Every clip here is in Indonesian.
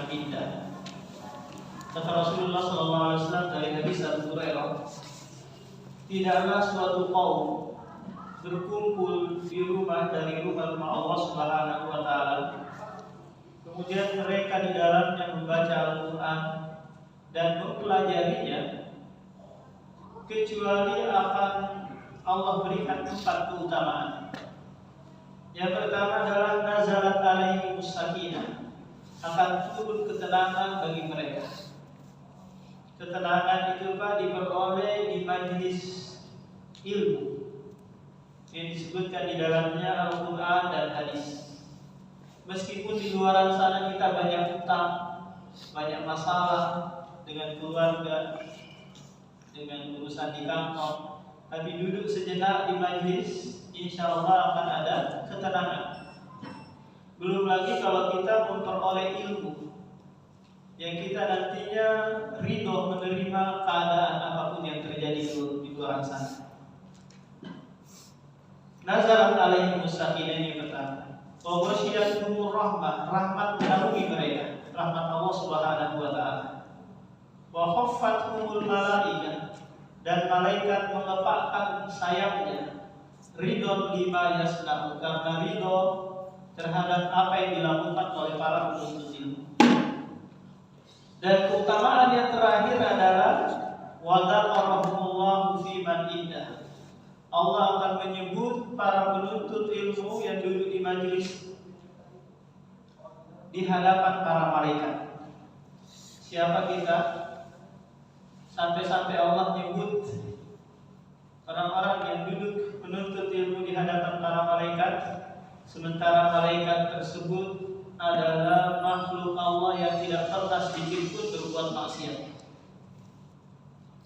iman indah. Kata Rasulullah SAW dari hadis Abu Hurairah, tidaklah suatu kaum berkumpul di rumah dari rumah Allah Subhanahu wa Ta'ala, kemudian mereka di dalamnya membaca Al-Quran dan mempelajarinya, kecuali akan Allah berikan 4 keutamaan. Yang pertama adalah nazalat alaihimus sakinah, akan turun ketenangan bagi mereka. Ketenangan itu Pak diperoleh di majlis ilmu yang disebutkan di dalamnya Al-Quran dan hadis. Meskipun di luar sana kita banyak hutang, banyak masalah dengan keluarga, dengan urusan di kantor, tapi duduk sejenak di majlis, insya Allah akan ada ketenangan. Belum lagi kalau kita memperoleh ilmu yang kita nantinya ridho menerima keadaan apapun yang terjadi di luar sana. Nazarat alaihimus sakinah yang pertama. Wa ghasyiyatuhumur rahmah, rahmat menaungi mereka, rahmat Allah Subhanahu wa Ta'ala. Wa khaffathumul malaikah, dan malaikat mengepakkan sayapnya, ridho lima yasna'u, karena ridho terhadap apa yang dilakukan oleh para penuntut ilmu. Dan keutamaan yang terakhir adalah wa dzakarakumullahu fi man indah. Allah akan menyebut para penuntut ilmu yang duduk di majelis di hadapan para malaikat. Siapa kita? Sampai-sampai Allah menyebut orang-orang yang duduk penuntut ilmu di hadapan para malaikat, sementara malaikat tersebut adalah makhluk Allah yang tidak pernah sedikit pun berbuat maksiat.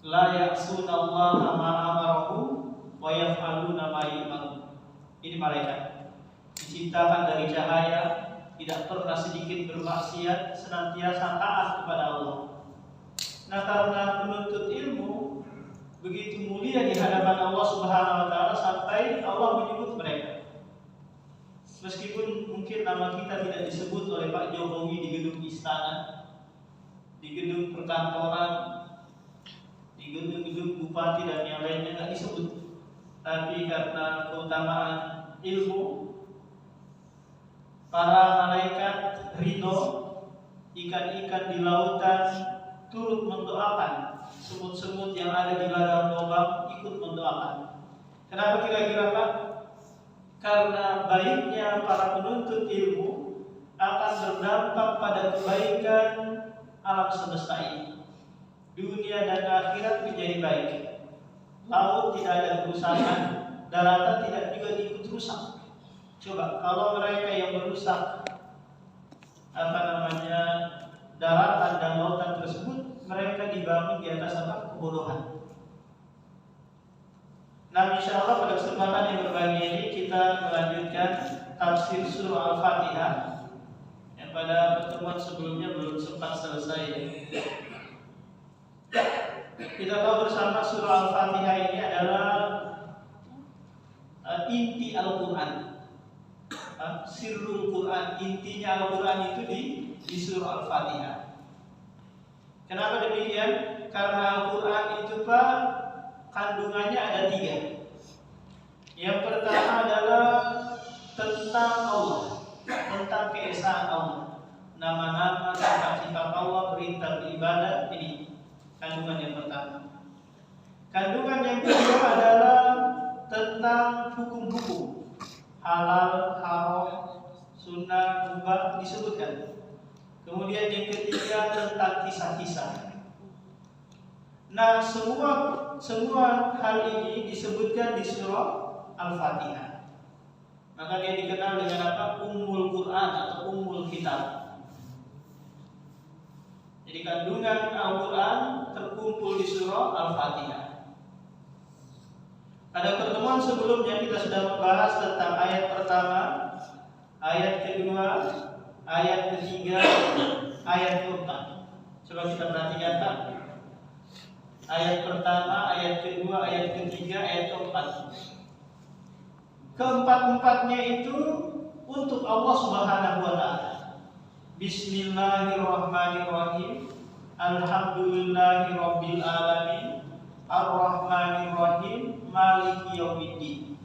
La ya'sunallaha ma amarahu wa yaf'aluna ma yu'marun. Ini malaikat diciptakan dari cahaya, tidak pernah sedikit bermaksiat, senantiasa taat kepada Allah. Nah, karena penuntut ilmu begitu mulia di hadapan Allah Subhanahu wa Ta'ala, sampai Allah menyebut mereka. Meskipun mungkin nama kita tidak disebut oleh Pak Jokowi di gedung istana, di gedung perkantoran, di gedung bupati dan yang lainnya tidak disebut, tapi karena keutamaan ilmu, para malaikat ridho, ikan-ikan di lautan turut mendoakan, semut-semut yang ada di ladang lubang ikut mendoakan. Kenapa kira-kira Pak? Karena baiknya para penuntut ilmu akan berdampak pada kebaikan alam semesta ini. Dunia dan akhirat menjadi baik. Laut tidak ada kerusakan, daratan tidak juga ikut rusak. Coba kalau mereka yang merusak daratan dan lautan tersebut, mereka dibangun di atas kebodohan. Nah, insya Allah pada kesempatan yang berbahagia ini kita melanjutkan tafsir surah Al-Fatihah yang pada pertemuan sebelumnya belum sempat selesai. Kita tahu bersama surah Al-Fatihah ini adalah inti Al-Quran, sirrul Quran, intinya Al-Quran itu di surah Al-Fatihah. Kenapa demikian? Karena Al-Quran itu Pak, kandungannya ada 3. Yang pertama adalah tentang Allah, tentang keesaan Allah, nama-nama, sifat-sifat Allah, perintah beribadah. Ini kandungan yang pertama. Kandungan yang kedua adalah tentang hukum-hukum, halal, haram, sunnah, mubah disebutkan. Kemudian yang ketiga tentang kisah-kisah. Nah, semua hal ini disebutkan di surah Al-Fatihah. Maka dia dikenal dengan apa? Ummul Quran atau Ummul Kitab. Jadi kandungan Al-Quran terkumpul di surah Al-Fatihah. Pada pertemuan sebelumnya kita sudah membahas tentang ayat pertama, ayat kedua, ayat ketiga, ayat keempat. Coba kita perhatikan Pak. Ayat pertama, ayat kedua, ayat ketiga, ayat keempat. Keempat-empatnya itu untuk Allah Subhanahu wa Ta'ala. Bismillahirrahmanirrahim. Alhamdulillahirabbil alamin. Ar-Rahmanirrahim. Maliki yaumiddin.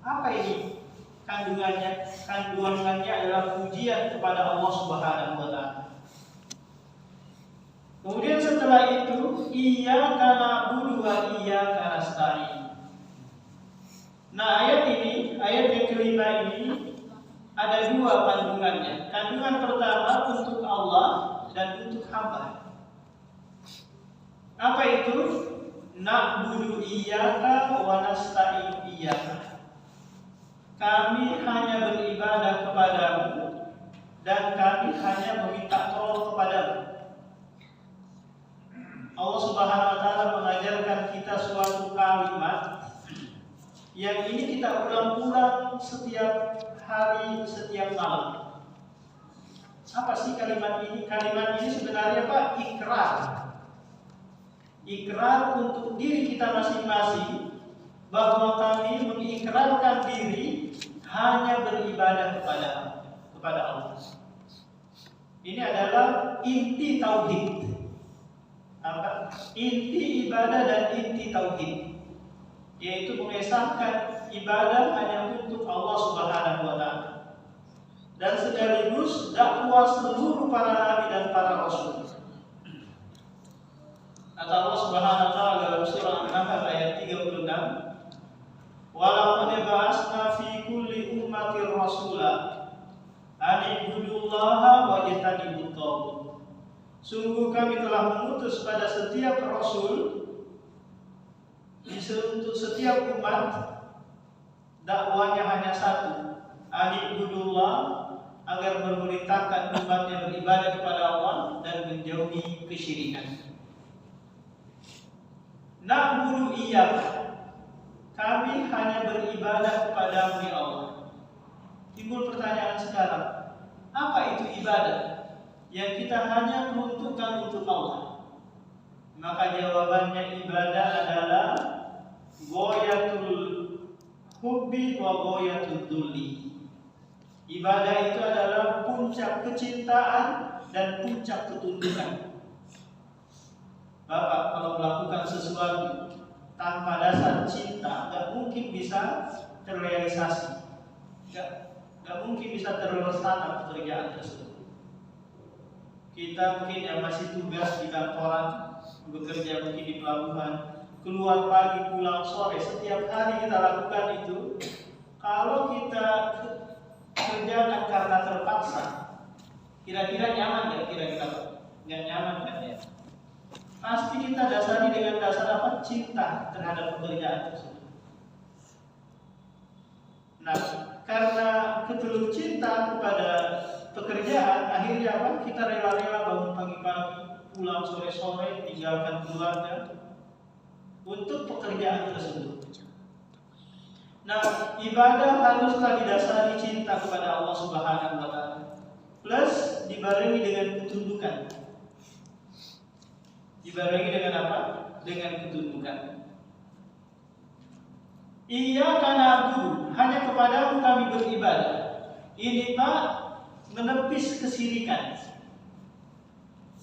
Apa ini? Kandungannya adalah pujian kepada Allah Subhanahu wa taala. Kemudian setelah itu, iyyaka na'budu wa iyyaka nasta'in. Nah, ayat yang kelima ini ada dua kandungannya. Kandungan pertama untuk Allah dan untuk hamba. Apa itu? Na'budu iyyaka wa nasta'in iyyaka. Kami hanya beribadah kepadamu dan kami hanya meminta tolong kepadamu. Allah Subhanahu wa taala mengajarkan kita suatu kalimat yang ini kita ulang-ulang setiap hari, setiap malam. Apa sih kalimat ini? Kalimat ini sebenarnya apa? Ikrar. Ikrar untuk diri kita masing-masing bahwa kami mengikrarkan diri hanya beribadah kepada Allah. Ini adalah inti tauhid. Apa? Inti ibadah dan inti tauhid, yaitu mengesahkan ibadah hanya untuk Allah Subhanahu wa taala dan sekaligus dakwah seluruh para nabi dan para rasul. Kata Allah Subhanahu wa taala dalam surah An-Nahl ayat 36, "Wa laqad ba'atsna fi kulli ummatin rasula an ibudullaha wa yajtanibut taghut." Sungguh kami telah mengutus pada setiap rasul, untuk setiap umat dakwanya hanya satu, ani'budullah, agar memerintahkan umatnya beribadah kepada Allah dan menjauhi kesyirikan. Na'budu iyyaka, kami hanya beribadah kepadamu ya Allah. Timbul pertanyaan sekarang, apa itu ibadah yang kita hanya peruntukkan untuk Allah? Maka jawabannya ibadah adalah ghayatul hubbi wa ghayatul dhulli. Ibadah itu adalah puncak kecintaan dan puncak ketundukan. Bapak kalau melakukan sesuatu tanpa dasar cinta, gak mungkin bisa terrealisasi, gak mungkin bisa terlaksana pekerjaan tersebut. Kita mungkin yang masih tugas di kantoran, bekerja mungkin di pelabuhan, keluar pagi pulang sore, setiap hari kita lakukan itu. Kalau kita kerjakan karena terpaksa, kira-kira nyaman nggak? Kira-kira nggak nyaman kan ya? Pasti kita dasari dengan dasar apa? Cinta terhadap pekerjaan tersebut. Nah, karena ketulus cinta kepada pekerjaan, akhirnya apa? Kita rela-rela bangun pagi-pagi, pulang sore-sore, tinggalkan keluarga untuk pekerjaan tersebut. Nah, ibadah haruslah didasari cinta kepada Allah Subhanahu wa taala, plus dibarengi dengan ketundukan. Dibarengi dengan apa? Dengan ketundukan. Iyyaka na'budu, hanya kepadamu kami beribadah. Ini Pak, menepis kesyirikan.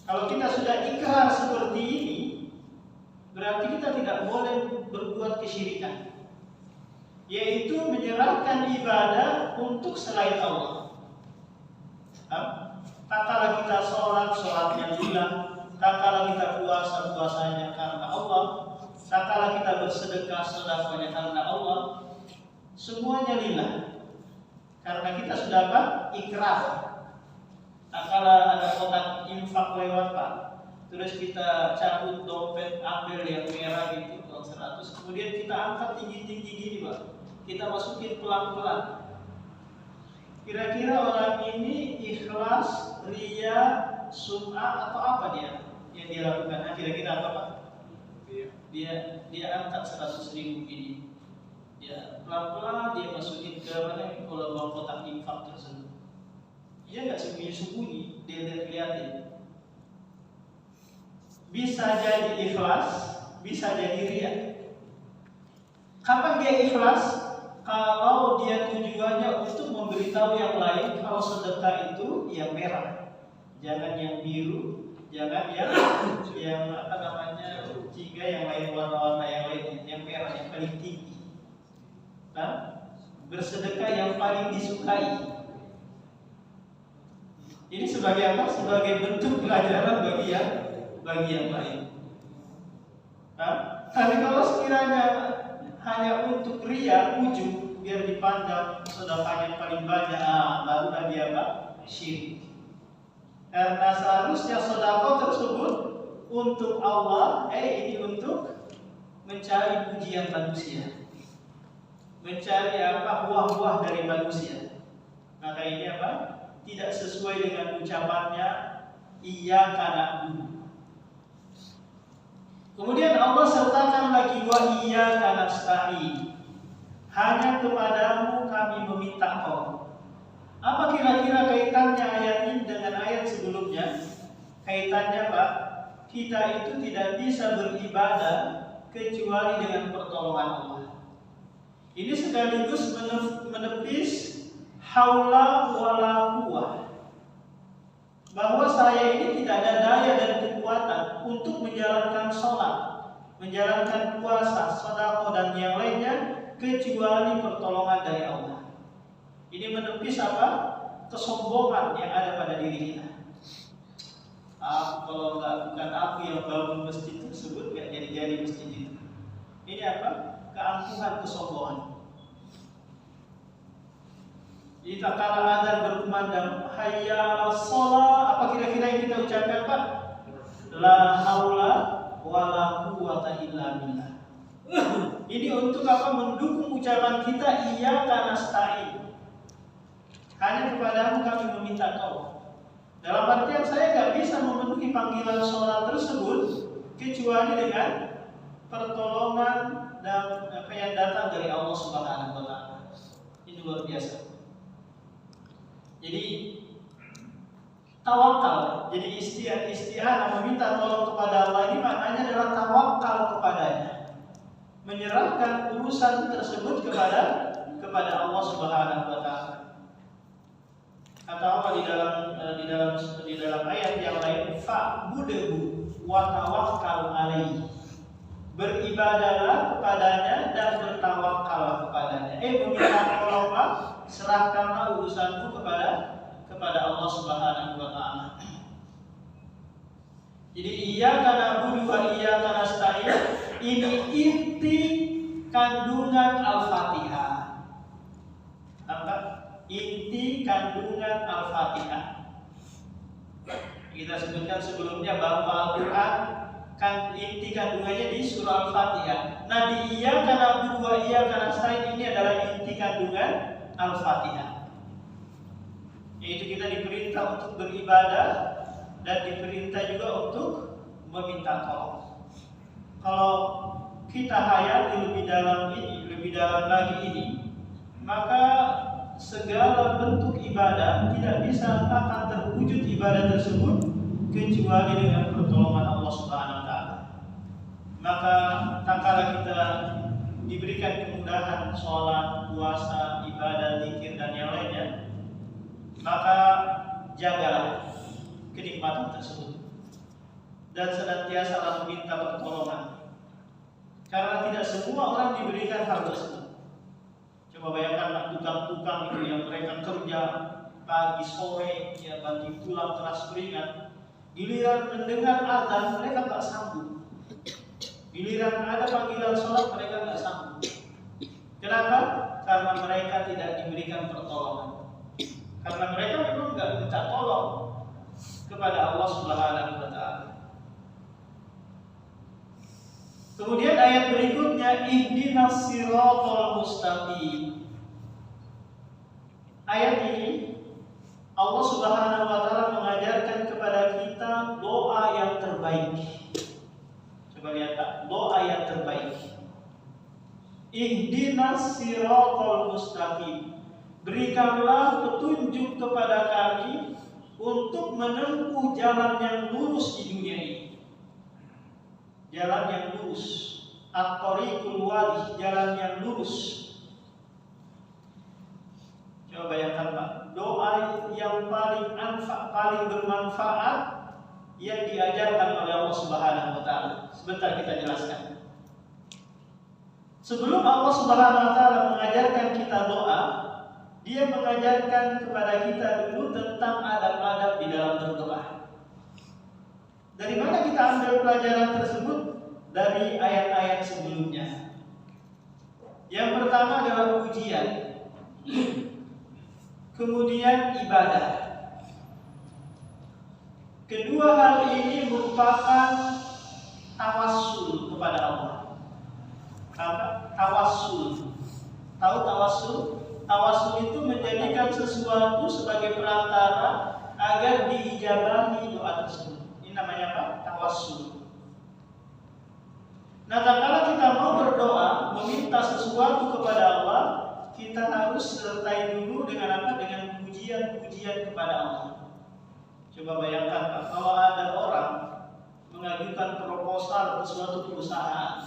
Kalau kita sudah ikrar seperti ini, berarti kita tidak boleh berbuat kesyirikan, yaitu menyerahkan ibadah untuk selain Allah. Tak kala kita sholat, sholatnya lillah. Tak kala kita puasa, puasanya karena Allah. Tak kala kita bersedekah, sedekahnya karena Allah. Semuanya lillah, karena kita sudah apa? Ikrar. Tak kala ada kotak infak lewat Pak, terus kita cabut dompet, ambil yang merah gitu, uang 100, kemudian kita angkat tinggi-tinggi gini Pak, kita masukin pelan-pelan. Kira-kira orang ini ikhlas, riya, sum'ah atau apa dia yang dia lakukan? Nah, kira-kira apa Pak? Dia angkat 100.000 gini, dia pelan-pelan dia masukin ke mana kalau kotak infak tersebut. Dia nggak sembunyi-sembunyi, dia lihatin. Bisa jadi ikhlas, bisa jadi riya. Kapan dia ikhlas? Kalau dia tujuannya untuk memberitahu yang lain kalau sedekah itu yang merah, jangan yang biru, jangan yang jingga, yang lain warna-warna yang lain, yang merah yang paling tinggi. Bersedekah yang paling disukai. Ini sebagai apa? Sebagai bentuk pelajaran bagi yang lain. Tapi kalau sekiranya hanya untuk ria, ujub, biar dipandang sedekahnya paling banyak, barulah dia syirik. Karena seharusnya sedekah tersebut untuk Allah, ini untuk mencari pujian manusia, mencari buah-buah dari manusia. Maka ini tidak sesuai dengan ucapannya iyyaka na'budu. Kemudian Allah sertakan lagi wa iyyaka nasta'in. Hanya kepadamu kami meminta tolong. Apa kira-kira kaitannya ayat ini dengan ayat sebelumnya? Kaitannya kita itu tidak bisa beribadah kecuali dengan pertolongan Allah. Ini sekaligus menepis haula wala quwwah, bahwa saya ini tidak ada daya dan kekuatan untuk menjalankan sholat, menjalankan puasa, sedekah dan yang lainnya kecuali pertolongan dari Allah. Ini menepis kesombongan yang ada pada diri kita. Kalau bukan aku yang bangun masjid tersebut, nggak jadi masjid itu. Ini keangkuhan, kesombongan. Jadi tak kala azan berkumandang hayya 'alas shalah, apa kira-kira yang kita ucapkan La haula wala quwwata illa billah. Ini untuk mendukung ucapan kita iyyaka nasta'in. Hanya kepadamu kami meminta tolong. Dalam artian saya nggak bisa memenuhi panggilan sholat tersebut kecuali dengan pertolongan dan yang datang dari Allah Subhanahu wa Ta'ala. Ini luar biasa. Jadi tawakal, jadi isti'anah meminta tolong kepada Allah ini maknanya adalah tawakal kepadanya, menyerahkan urusan tersebut kepada Allah Subhanahu wa Ta'ala. Atau di dalam ayat yang lain fa'budhu wa tawakkal alaihi, beribadahlah kepadanya dan bertawakal kepadanya. Meminta tolong, serahkanlah urusanmu kepada Allah Subhanahu wa Ta'ala. Jadi iyyaka na'budu wa iyyaka nasta'in ini inti kandungan Al-Fatihah. Inti kandungan Al-Fatihah. Kita sebutkan sebelumnya bahwa Al-Quran inti kandungannya di surah Al-Fatihah. Nah, di iyyaka na'budu wa iyyaka nasta'in ini adalah inti kandungan Al-Fatihah. Yaitu kita diperintah untuk beribadah dan diperintah juga untuk meminta tolong. Kalau kita hayati lebih dalam lagi ini, maka segala bentuk ibadah tidak bisa akan terwujud ibadah tersebut kecuali dengan pertolongan Allah Subhanahu wa Ta'ala. Maka tak kala kita diberikan kemudahan sholat, puasa, ibadah, zikir dan yang lainnya, maka jagalah kenikmatan tersebut dan senantiasa meminta pertolongan, karena tidak semua orang diberikan hal tersebut. Coba bayangkan tukang-tukang itu yang mereka kerja pagi sore, banting tulang keras keringat, giliran mendengar azan mereka tak sanggup, giliran ada panggilan sholat mereka tak sanggup. Kenapa? Karena mereka tidak diberikan pertolongan. Karena mereka memang nggak minta tolong kepada Allah Subhanahu wa Ta'ala. Kemudian ayat berikutnya ihdinas siratal mustaqim. Ayat ini Allah Subhanahu wa Ta'ala mengajarkan kepada kita doa yang terbaik. Coba lihat doa yang terbaik. Ihdinas siratal mustaqim. Berikanlah petunjuk kepada kami untuk menempuh jalan yang lurus di dunia ini. Jalan yang lurus, at-thariqul wadih, jalan yang lurus. Coba bayangkan Pak, doa yang paling bermanfaat yang diajarkan oleh Allah Subhanahu wa taala. Sebentar kita jelaskan. Sebelum Allah Subhanahu wa taala mengajarkan kita doa, Dia mengajarkan kepada kita dulu tentang adab-adab di dalam berdoa. Dari mana kita ambil pelajaran tersebut? Dari ayat-ayat sebelumnya. Yang pertama adalah pujian, kemudian ibadah. Kedua hal ini merupakan tawassul kepada Allah. Tawassul. Tahu tawassul? Tawassul itu menjadikan sesuatu sebagai perantara agar diijabahi doa tersebut. Ini namanya apa? Tawassul. Nah, kalau kita mau berdoa, meminta sesuatu kepada Allah, kita harus sertai dulu dengan apa? Dengan pujian-pujian kepada Allah. Coba bayangkan, Pak, kalau ada orang mengajukan proposal ke suatu perusahaan,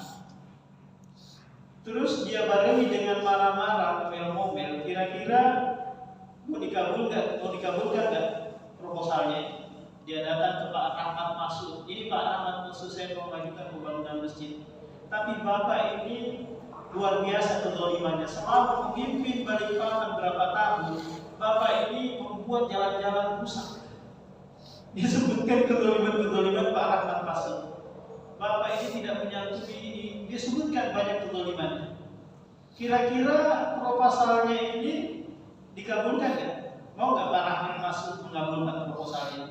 terus dia barengi dengan marah-marah, ngomel-ngomel, kira-kira mau dikabulkan nggak proposalnya? Dia datang ke Pak Rahmat Masud. Ini Pak Rahmat Masud, saya mau mengajukan pembangunan masjid. Tapi Bapak ini luar biasa kezalimannya. Selama memimpin Balikpapan berapa tahun, Bapak ini membuat jalan-jalan rusak. Disebutkan kezaliman Pak Rahmat Masud. Bapak ini tidak menyantuni ini. Dia sebutkan banyak kezalimannya. Kira-kira proposalnya ini dikabulkan nggak? Mau nggak Pak Rahmat Masud mengabulkan proposalnya?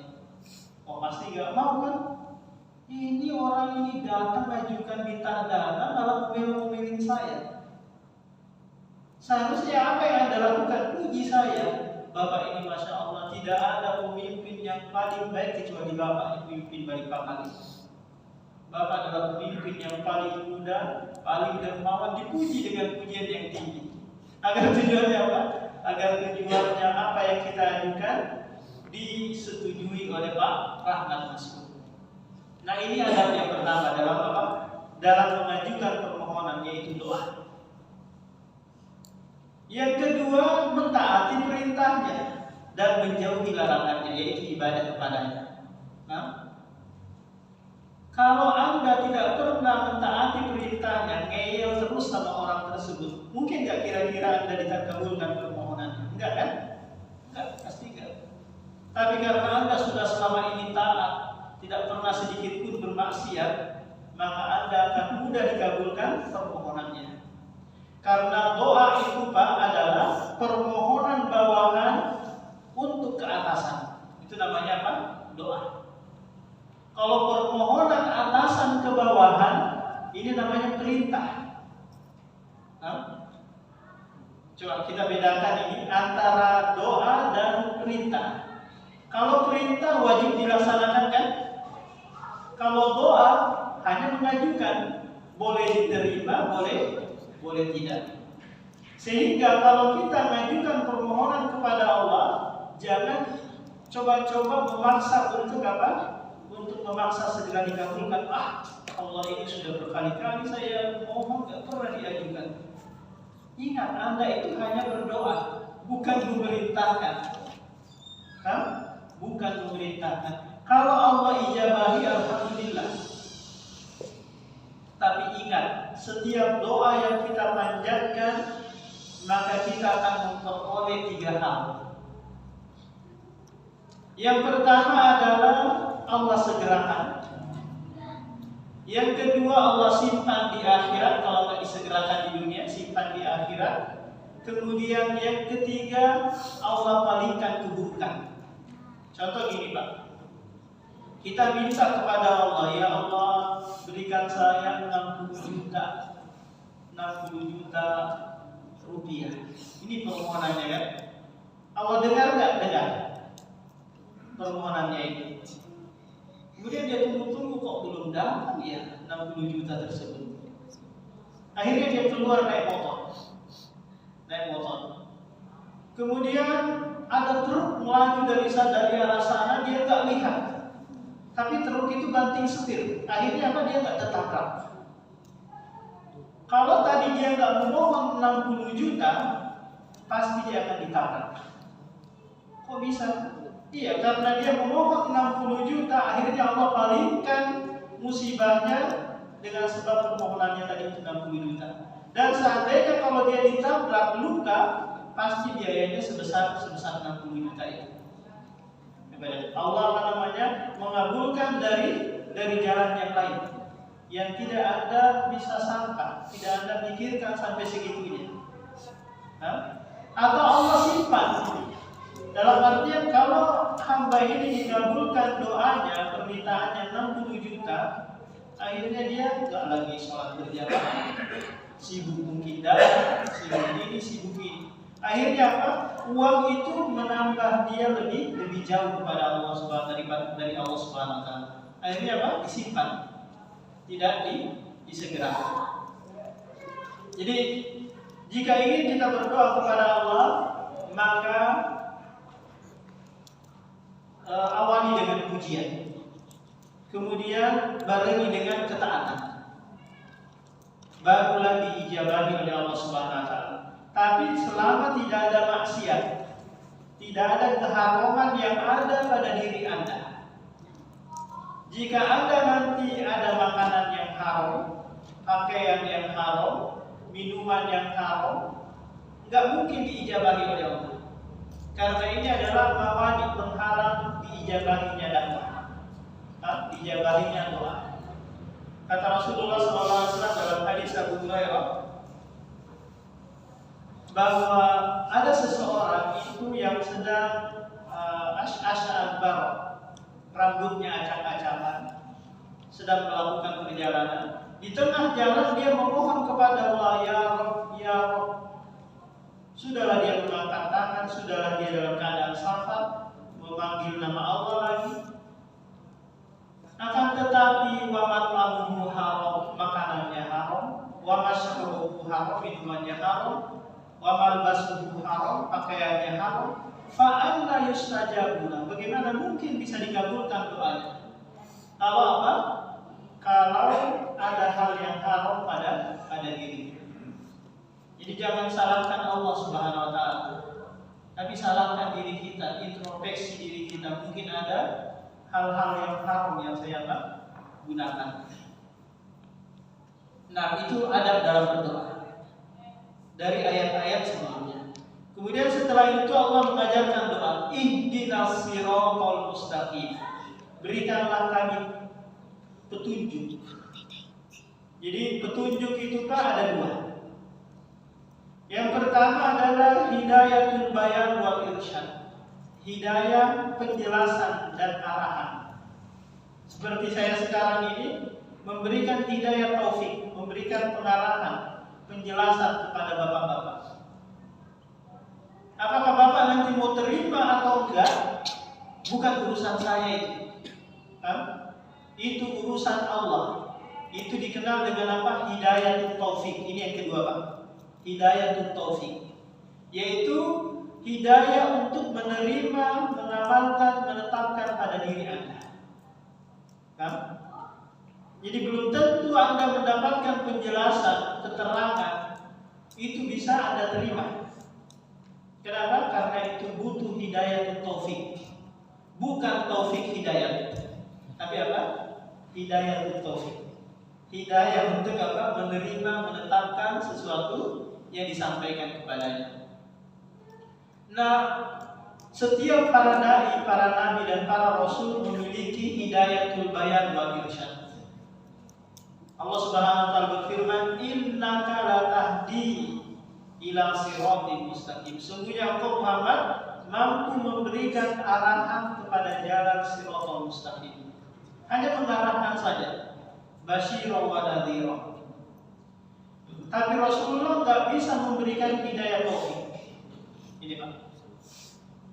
Oh, pasti nggak mau kan? Ini orang ini datang mengajukan minta dana malah ngomelin saya. Seharusnya apa yang Anda lakukan? Puji saya. Bapak ini Masya Allah, tidak ada pemimpin yang paling baik kecuali Bapak, pemimpin Balikpapan. Bapak adalah pemimpin yang paling muda, paling dermawan, dipuji dengan pujian yang tinggi. Agar tujuannya apa? Agar tujuannya apa yang kita ajukan disetujui oleh Pak Rahmat Masud. Nah, ini adab yang pertama dalam apa? Dalam mengajukan permohonan, yaitu doa. Yang kedua, mentaati perintahnya dan menjauhi larangannya, yaitu ibadah kepadanya. Nah, kalau Anda tidak pernah mentaati perintahnya, ngeyel terus sama orang tersebut, mungkin nggak kira-kira Anda dikabulkan permohonannya? Enggak kan? Enggak, pasti enggak. Tapi karena Anda sudah selama ini taat, tidak pernah sedikit pun bermaksiat, maka Anda akan mudah dikabulkan permohonannya. Karena doa itu, Pak, adalah permohonan bawahan untuk keatasan. Itu namanya apa? Doa. Kalau permohonan atasan ke bawahan, ini namanya perintah. Nah, coba kita bedakan ini antara doa dan perintah. Kalau perintah wajib dilaksanakan kan? Kalau doa hanya mengajukan, boleh diterima, boleh tidak. Sehingga kalau kita mengajukan permohonan kepada Allah, jangan coba-coba memaksa untuk apa? Untuk memaksa segera dikabulkan. Allah ini sudah berkali-kali saya mohon, gak pernah diajukan. Ingat, Anda itu hanya berdoa, bukan memerintahkan. Bukan memerintahkan. Kalau Allah ijabahi, alhamdulillah. Tapi ingat, setiap doa yang kita panjatkan, maka kita akan memperoleh 3 hal. Yang pertama adalah Allah segerakan. Yang kedua, Allah simpan di akhirat. Kalau nggak disegerakan di dunia, simpan di akhirat. Kemudian yang ketiga, Allah palingkan keburukan. Contoh gini, Pak. Kita minta kepada Allah, ya Allah, berikan saya 60 juta rupiah. Ini permohonannya kan? Allah dengar nggak? Dengar permohonannya itu. Kemudian dia tunggu-tunggu, kok belum datang ya 60 juta tersebut. Akhirnya dia keluar naik motor. Kemudian ada truk melaju dari arah sana, dia nggak lihat. Tapi truk itu banting setir. Akhirnya apa? Dia nggak tertabrak. Kalau tadi dia nggak memohon 60 juta, pasti dia akan ditabrak. Kok bisa? Iya, karena dia memohon 60 juta, akhirnya Allah palingkan musibahnya dengan sebab permohonannya tadi 60 juta. Dan seandainya kalau dia ditabrak luka, pasti biayanya sebesar 60 juta itu. Allah mengabulkan dari jalan yang lain, yang tidak Anda bisa sangka, tidak Anda pikirkan sampai segitunya. Atau Allah simpan. Dalam artian kalau hamba ini dikabulkan doanya, permintaannya 60 juta, akhirnya dia nggak lagi sholat berjamaah, sibuk mungkin sibuk ini, sibuk ini. Akhirnya apa? Uang itu menambah dia lebih jauh kepada Allah Subhanahu dari Allah Subhanahu wa taala. Akhirnya apa? Disimpan. Tidak disegerakan. Jadi jika ingin kita berdoa kepada Allah, maka awali dengan pujian. Kemudian barengi dengan ketaatan. Barulah diijabahi oleh Allah Subhanahu wa taala. Tapi selama tidak ada maksiat, tidak ada keharaman yang ada pada diri Anda. Jika Anda nanti ada makanan yang haram, pakaian yang haram, minuman yang haram, nggak mungkin diijabahi oleh Allah. Karena ini adalah mawani penghalang diijabahinya dakwah, diijabahinya doa. Kata Rasulullah SAW dalam hadis Abu Hurairah, bahwa ada seseorang itu yang sedang as'a akbar, rambutnya acak-acakan, sedang melakukan perjalanan. Di tengah jalan dia memohon kepada Allah, ya Rabb, ya Rabb. Sudahlah dia mengangkat tangan, sudahlah dia dalam keadaan safar, memanggil nama Allah lagi. Akan tetapi wa mat'amuhu haram, makanannya haram, wa mashrubuhu haram, minumannya haram, wa malbasuhu haram, pakaiannya haram, fa anna yustajabuna. Bagaimana mungkin bisa dikabulkan doanya? Kalau apa? Kalau ada hal yang haram pada diri. Jadi jangan salahkan Allah Subhanahu wa taala, tapi salahkan diri kita, introspeksi diri kita. Mungkin ada hal-hal yang haram yang saya gunakan. Nah, itu adab dalam berdoa dari ayat-ayat sebelumnya. Kemudian setelah itu Allah mengajarkan doa, ihdinas siratal mustaqim. Berikanlah kami petunjuk. Jadi petunjuk itu kan ada dua. Yang pertama adalah hidayatul bayan wal irsyad. Hidayah penjelasan dan arahan. Seperti saya sekarang ini memberikan hidayah taufik, memberikan pengarahan, penjelasan kepada bapak-bapak. Apakah bapak nanti mau terima atau enggak, bukan urusan saya itu. Itu urusan Allah. Itu dikenal dengan apa? Hidayah taufik. Ini yang kedua, Pak. Hidayah taufik, yaitu hidayah untuk menerima, mengamalkan, menetapkan pada diri Anda. Jadi belum tentu Anda mendapatkan penjelasan, keterangan itu bisa Anda terima. Kenapa? Karena itu butuh hidayah taufik. Bukan taufik hidayah, tapi apa? Hidayah taufik. Hidayah untuk apa? Menerima, menetapkan sesuatu yang disampaikan kepadanya. Nah, setiap para dai, para nabi dan para rasul memiliki hidayatul bayan wal irsyad. Allah Subhanahu wa taala berfirman, innaka la tahdi ila siratal mustaqim. Sungguhnya engkau Muhammad mampu memberikan arahan kepada jalan siratal mustaqim. Hanya pengarahkan saja. Basyira wa nadhira. Tapi Rasulullah nggak bisa memberikan hidayah taufik. Ini Pak.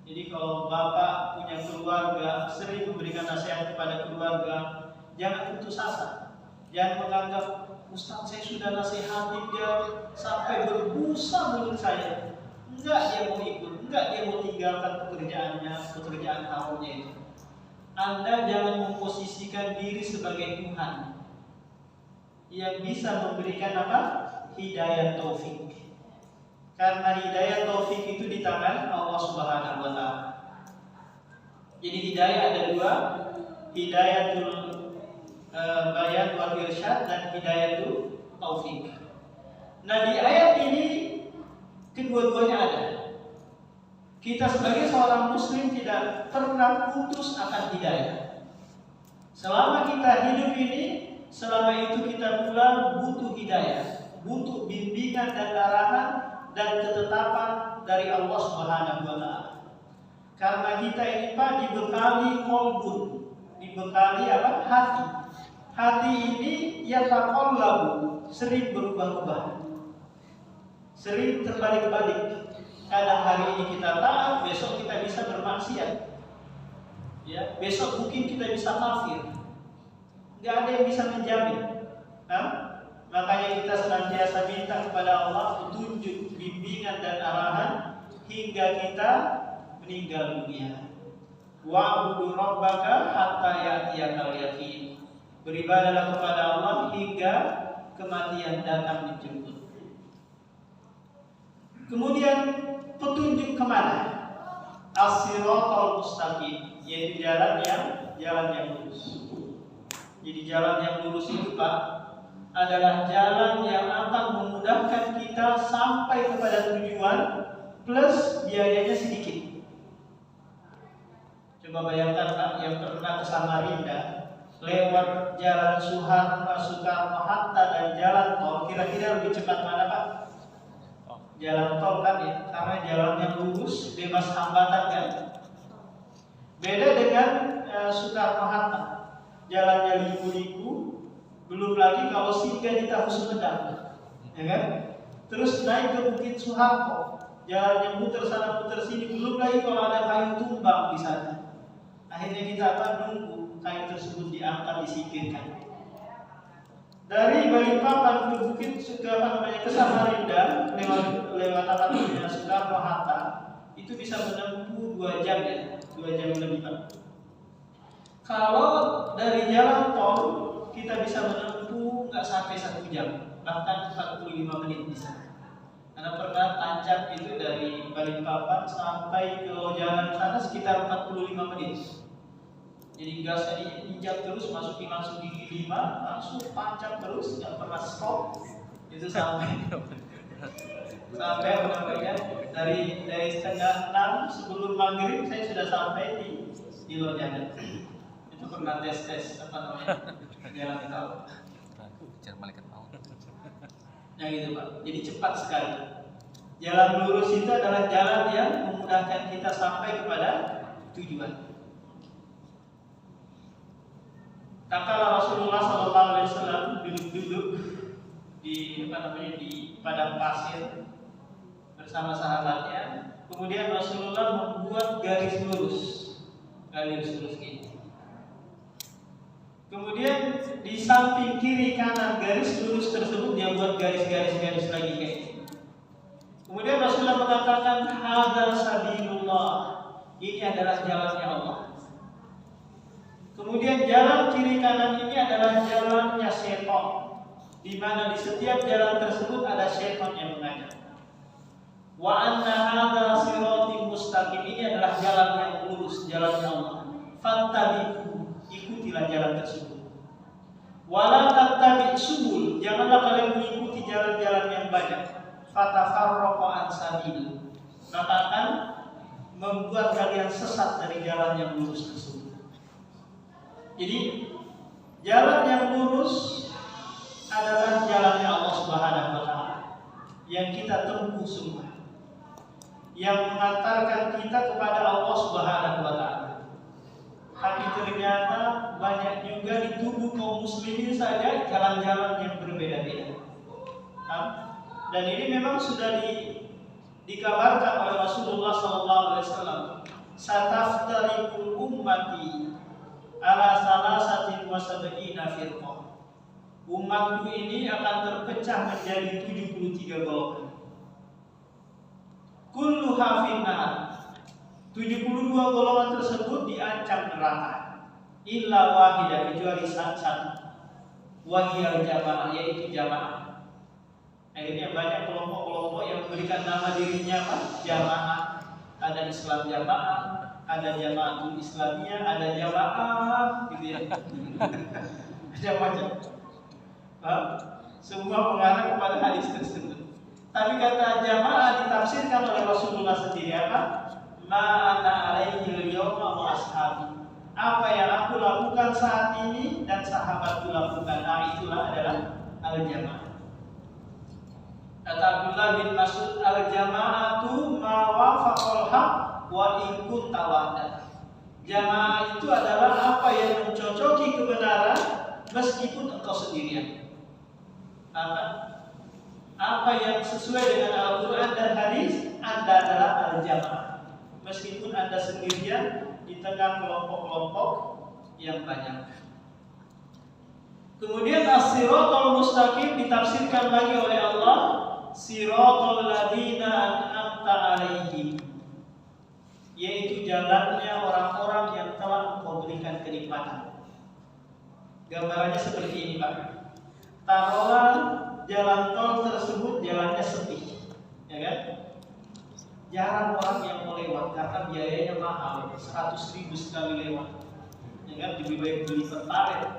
Jadi kalau Bapak punya keluarga, sering memberikan nasihat kepada keluarga, jangan putus asa. Jangan menganggap, Ustaz saya sudah nasihatin dia sampai berbusa mulut saya. Enggak dia mau ikut, enggak dia mau tinggalkan pekerjaannya, pekerjaan haramnya itu. Anda jangan memposisikan diri sebagai Tuhan yang bisa memberikan apa? Hidayah taufik. Karena hidayah taufik itu di tangan Allah Subhanahu wa taala. Jadi hidayah ada dua, hidayatul bayan wal irsyad dan hidayatul taufik. Nah, di ayat ini kedua-duanya ada. Kita sebagai seorang muslim tidak pernah putus akan hidayah. Selama kita hidup ini, selama itu kita pula butuh hidayah, butuh bimbingan dan arahan dan ketetapan dari Allah Subhanahu wa taala. Karena kita ini Pak dibekali qalbun, dibekali apa? Hati. Hati ini yataqallabu, sering berubah-ubah. Sering terbalik-balik. Kadang hari ini kita taat, besok kita bisa bermaksiat. Ya, besok mungkin kita bisa kafir. Enggak ada yang bisa menjamin. Makanya kita senantiasa minta kepada Allah petunjuk, bimbingan dan arahan hingga kita meninggal dunia. Wa'budu rabbaka hatta ya'tiyakal yaqin. Beribadahlah kepada Allah hingga kematian datang menjemput. Kemudian petunjuk kemana? As-siratal mustaqim, yaitu jalan yang lurus. Jadi jalan yang lurus itu Pak adalah jalan yang akan memudahkan kita sampai kepada tujuan plus biayanya sedikit. Coba bayangkan Pak yang pernah ke Samarinda lewat jalan Soekarno-Hatta dan jalan tol, kira-kira lebih cepat mana Pak? Jalan tol kan ya, karena jalan yang lurus, bebas hambatan kan. Beda dengan Soekarno-Hatta, jalannya liku-liku, belum lagi kalau singgah di Tahu Sumedang, ya kan? Terus naik ke Bukit Soeharto, jalannya muter sana muter sini, belum lagi kalau ada kayu tumbang di sana. Akhirnya kita akan nunggu kayu tersebut diangkat, disingkirkan. Dari Balikpapan ke Bukit ke Samarinda lewat apartemen Soekarno-Hatta itu bisa menempuh 2 jam ya, 2 jam lebih Pak. Kalau dari jalan tol kita bisa menempuh nggak sampai 1 jam, bahkan 45 menit bisa. Karena pernah tancap itu dari Balikpapan sampai ke jalan sana sekitar 45 menit. Jadi gasnya diinjak terus, masukin langsung gigi 5, langsung pancap terus, nggak pernah stop. Itu sampai dari setengah 6 sebelum maghrib saya sudah sampai di Lojana. Itu pernah tes apa namanya jalan tol. Jalan malaikat maut. Yang itu Pak. Jadi cepat sekali. Jalan lurus itu adalah jalan yang memudahkan kita sampai kepada tujuan. Kala Rasulullah SAW duduk-duduk di padang pasir bersama sahabatnya. Kemudian Rasulullah membuat garis lurus ini. Kemudian di samping kiri kanan garis lurus tersebut dia buat garis-garis lagi kayak ini. Kemudian Rasulullah mengatakan hadzal sabilullah, ini adalah jalannya Allah. Kemudian jalan kiri kanan ini adalah jalannya setan, di mana di setiap jalan tersebut ada setan yang mengajar. Wa anna hadzal siratal mustaqim, ini adalah jalan yang lurus, jalannya Allah. Fattabi'u, ikutilah jalan tersebut. Wala tattabi' subul, janganlah kalian mengikuti jalan-jalan yang banyak. Fatafarraqu an sabil, maka akan membuat kalian sesat dari jalan yang lurus tersebut. Jadi jalan yang lurus adalah jalannya Allah Subhanahu wa taala yang kita tempuh semua, yang mengantarkan kita kepada Allah Subhanahu wa taala. Tapi ternyata banyak juga di tubuh kaum muslimin saja jalan-jalan yang berbeda-beda. Dan ini memang sudah dikabarkan oleh Rasulullah SAW. Sataftariqul ummati ala salasatin wa sab'ina firqah. Umatku ini akan terpecah menjadi 73 golongan. Kulluha finnar. 72 golongan tersebut diancam neraka. Illa wahidah, kecuali satu. Wahiyal jamaah, yaitu jamaah. Akhirnya banyak kelompok-kelompok yang memberikan nama dirinya apa? Jamaah. Ada Islam jamaah, ada Jamaatul Islamiyah, ada jamaah, gitu ya. Macam-macam. Semua mengarah kepada hadis tersebut. Tapi kata jamaah ditafsirkan oleh Rasulullah sendiri apa? Ma'ana alaihi al-yawma wa ashabi. Apa yang aku lakukan saat ini dan sahabatku lakukan. Nah, itulah adalah al-jamaah. Kata Abdullah bin Mas'ud, al-jama'atu ma wafaqal haq wa in kunta wahdak. Jamaah itu adalah apa yang mencocoki kebenaran meskipun engkau sendirian. Apa yang sesuai dengan Al-Quran dan hadis, Anda adalah al-jamaah. Meskipun Anda sendirian di tengah kelompok-kelompok yang banyak. Kemudian as-siratal mustaqim ditafsirkan lagi oleh Allah, siratal ladzina an'amta alaihim, yaitu jalannya orang-orang yang telah Engkau berikan kenikmatan. Gambarannya seperti ini, Pak. Taruhlah jalan tol tersebut jalannya sepi, ya kan? Jarang orang yang mau lewat karena biayanya mahal, 100.000 sekali lewat, ya kan? Lebih baik beli pertalite,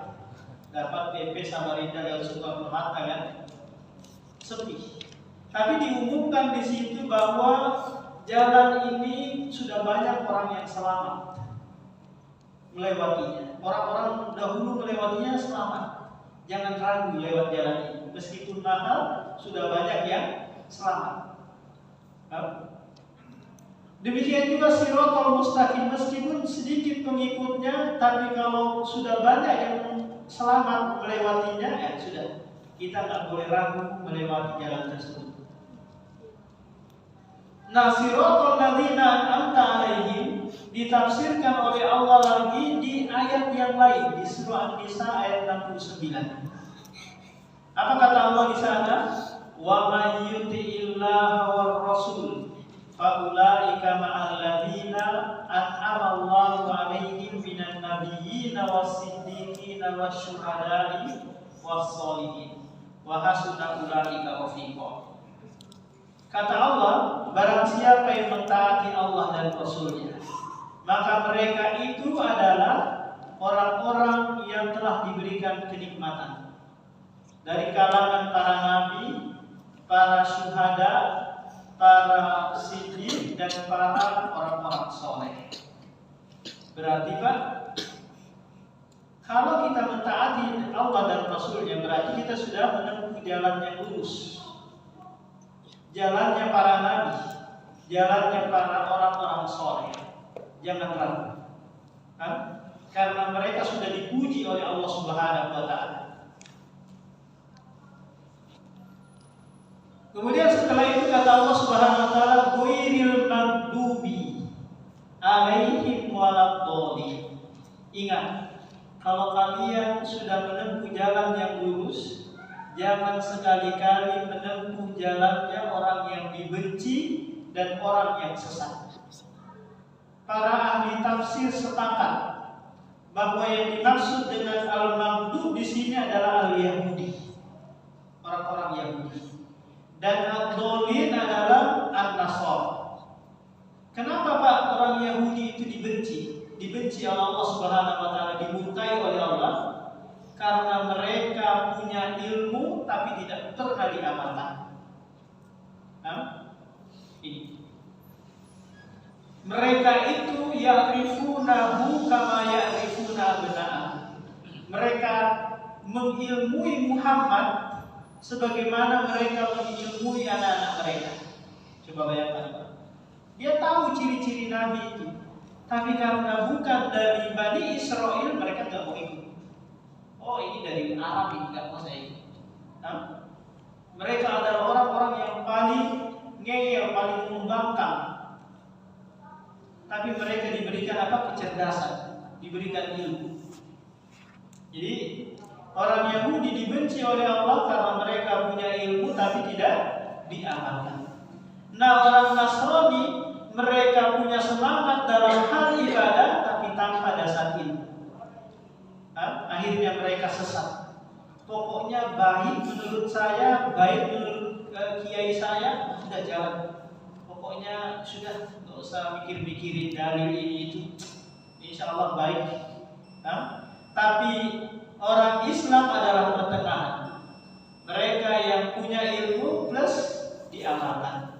dapat PP Samarinda dan Soekarno Hatta, kan? Sepi. Tapi diumumkan di situ bahwa jalan ini sudah banyak orang yang selamat melewatinya. Orang-orang dahulu melewatinya selamat. Jangan ragu lewat jalan ini. Meskipun mahal, sudah banyak yang selamat. Demikian juga siratal mustaqim, meskipun sedikit pengikutnya, tapi kalau sudah banyak yang selamat melewatinya, ya sudah. Kita nggak boleh ragu melewati jalan tersebut. Nah, siratal ladzina an'amta alaihim ditafsirkan oleh Allah lagi di ayat yang lain, di surah An-Nisa ayat 69. Apa kata Allah di sana? Wa may yuti'illaha war rasul fa ulaika ma'al ladzina an'ama Allahu 'alaihim minan nabiyyin was-siddiqin wasyuhada'i was-sholihin wa hasuna ulaika rafiqa. Kata Allah, barang siapa yang mentaati Allah dan Rasulnya, maka mereka itu adalah orang-orang yang telah diberikan kenikmatan dari kalangan para nabi, para syuhada, para siddiq, dan para orang-orang soleh. Berarti Pak, kalau kita mentaati Allah dan Rasulnya, berarti kita sudah menempuh jalan yang lurus, jalannya para nabi, jalannya para orang-orang soleh. Jangan ragu, karena mereka sudah dipuji oleh Allah Subhanahu wa Ta'ala. Kemudian setelah itu kata Allah Subhanahu wa Ta'ala, ghairil maghdubi alaihim waladdallin. Ingat, kalau kalian sudah menempuh jalan yang lurus, jangan sekali-kali menempuh jalannya orang yang dibenci dan orang yang sesat. Para ahli tafsir sepakat bahwa yang dimaksud dengan al-maghdub di sini adalah al-Yahudi, orang-orang Yahudi, dan ad-dhalin adalah an-Nasara. Kenapa Pak orang Yahudi itu dibenci oleh Allah Subhanahu wa Ta'ala, dimurkai oleh Allah? Karena mereka punya ilmu tapi tidak pernah diamalkan. Ini. Mereka itu ya'rifunahu kama ya'rifuna abna'ah. Mereka mengilmui Muhammad sebagaimana mereka mengilmui anak-anak mereka. Coba bayangkan Pak. Dia tahu ciri-ciri Nabi itu, tapi karena bukan dari Bani Israel, mereka tidak mau ikut. Oh, ini dari Arab, ini nggak mau saya ikut. Mereka adalah orang-orang yang paling ngeyel, paling membangkang. Tapi mereka diberikan apa? Kecerdasan, diberikan ilmu. Jadi orang Yahudi dibenci oleh Allah karena mereka punya ilmu tapi tidak diamalkan. Nah, orang Nasrani mereka punya semangat dalam hal ibadah tapi tanpa dasar ilmu. Akhirnya mereka sesat. Pokoknya baik menurut saya, baik menurut kiai saya, sudah jalan. Pokoknya sudah Nggak usah mikir-mikirin dalil ini itu. Insya Allah baik. Tapi orang Islam adalah pertengahan. Mereka yang punya ilmu plus diamalkan,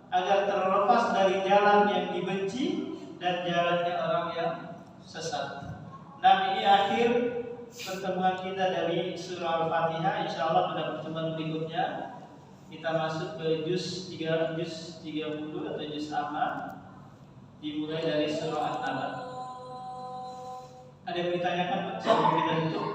agar terlepas dari jalan yang dibenci dan jalannya orang yang sesat. Nah, ini akhir pertemuan kita dari surah Al-Fatihah. Insya Allah pada pertemuan berikutnya kita masuk ke juz 30 atau juz amma, dimulai dari surah An-Naba. Ada yang ditanyakan sebelum kita tutup?